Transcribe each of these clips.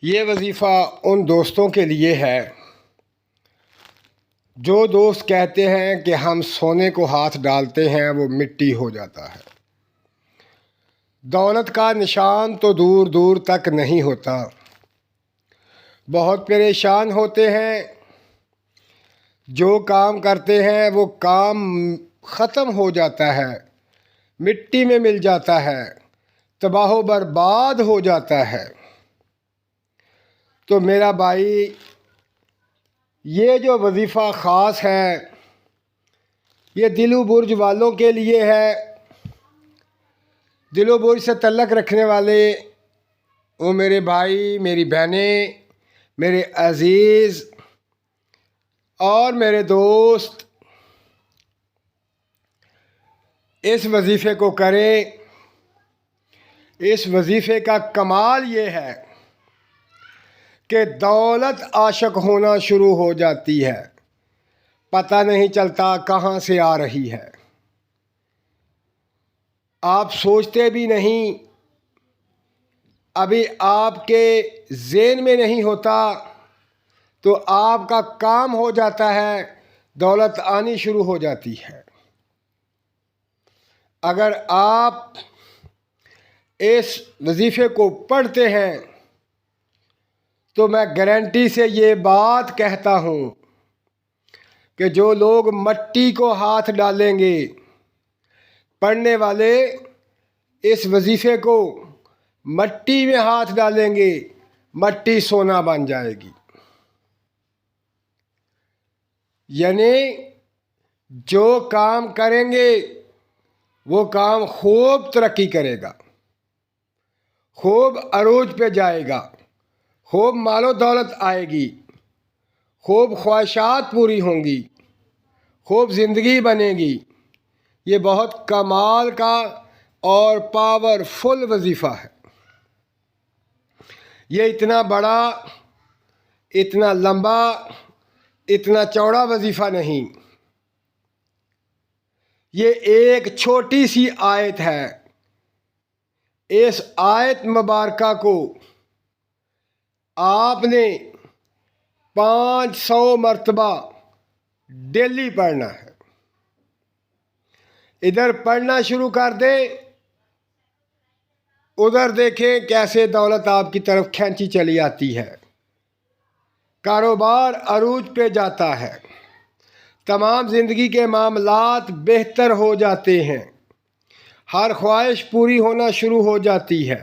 یہ وظیفہ ان دوستوں کے لیے ہے جو دوست کہتے ہیں کہ ہم سونے کو ہاتھ ڈالتے ہیں وہ مٹی ہو جاتا ہے۔ دولت کا نشان تو دور دور تک نہیں ہوتا، بہت پریشان ہوتے ہیں، جو کام کرتے ہیں وہ کام ختم ہو جاتا ہے، مٹی میں مل جاتا ہے، تباہ و برباد ہو جاتا ہے۔ تو میرا بھائی، یہ جو وظیفہ خاص ہے یہ دلو برج والوں کے لیے ہے۔ دلو برج سے تعلق رکھنے والے وہ میرے بھائی، میری بہنیں، میرے عزیز اور میرے دوست اس وظیفے کو کریں۔ اس وظیفے کا کمال یہ ہے کہ دولت عاشق ہونا شروع ہو جاتی ہے، پتہ نہیں چلتا کہاں سے آ رہی ہے، آپ سوچتے بھی نہیں، ابھی آپ کے ذہن میں نہیں ہوتا تو آپ کا کام ہو جاتا ہے، دولت آنی شروع ہو جاتی ہے۔ اگر آپ اس وظیفے کو پڑھتے ہیں تو میں گارنٹی سے یہ بات کہتا ہوں کہ جو لوگ مٹی کو ہاتھ ڈالیں گے، پڑھنے والے اس وظیفے کو مٹی میں ہاتھ ڈالیں گے، مٹی سونا بن جائے گی۔ یعنی جو کام کریں گے وہ کام خوب ترقی کرے گا، خوب عروج پہ جائے گا، خوب مال و دولت آئے گی، خوب خواہشات پوری ہوں گی، خوب زندگی بنے گی۔ یہ بہت کمال کا اور پاورفل وظیفہ ہے۔ یہ اتنا بڑا، اتنا لمبا، اتنا چوڑا وظیفہ نہیں، یہ ایک چھوٹی سی آیت ہے۔ اس آیت مبارکہ کو آپ نے 500 مرتبہ ڈیلی پڑھنا ہے۔ ادھر پڑھنا شروع کر دیں، ادھر دیکھیں کیسے دولت آپ کی طرف کھینچی چلی آتی ہے، کاروبار عروج پہ جاتا ہے، تمام زندگی کے معاملات بہتر ہو جاتے ہیں، ہر خواہش پوری ہونا شروع ہو جاتی ہے۔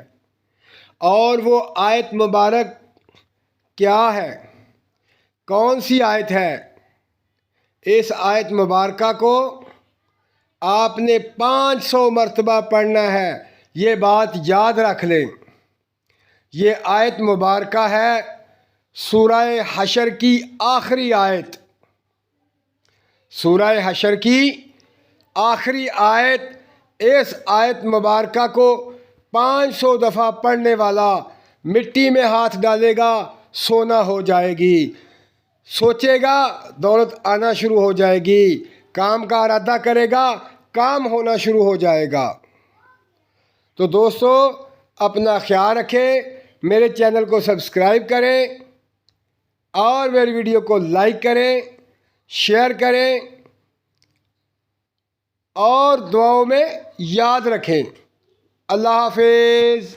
اور وہ آیت مبارک کیا ہے؟ کون سی آیت ہے؟ اس آیت مبارکہ کو آپ نے 500 مرتبہ پڑھنا ہے، یہ بات یاد رکھ لیں۔ یہ آیت مبارکہ ہے سورہ حشر کی آخری آیت۔ سورہ حشر کی آخری آیت، اس آیت مبارکہ کو 500 دفعہ پڑھنے والا مٹی میں ہاتھ ڈالے گا، سونا ہو جائے گی، سوچے گا دولت آنا شروع ہو جائے گی، کام کا ارادہ کرے گا، کام ہونا شروع ہو جائے گا۔ تو دوستو، اپنا خیال رکھیں، میرے چینل کو سبسکرائب کریں اور میری ویڈیو کو لائک کریں، شیئر کریں اور دعاؤں میں یاد رکھیں۔ اللہ حافظ۔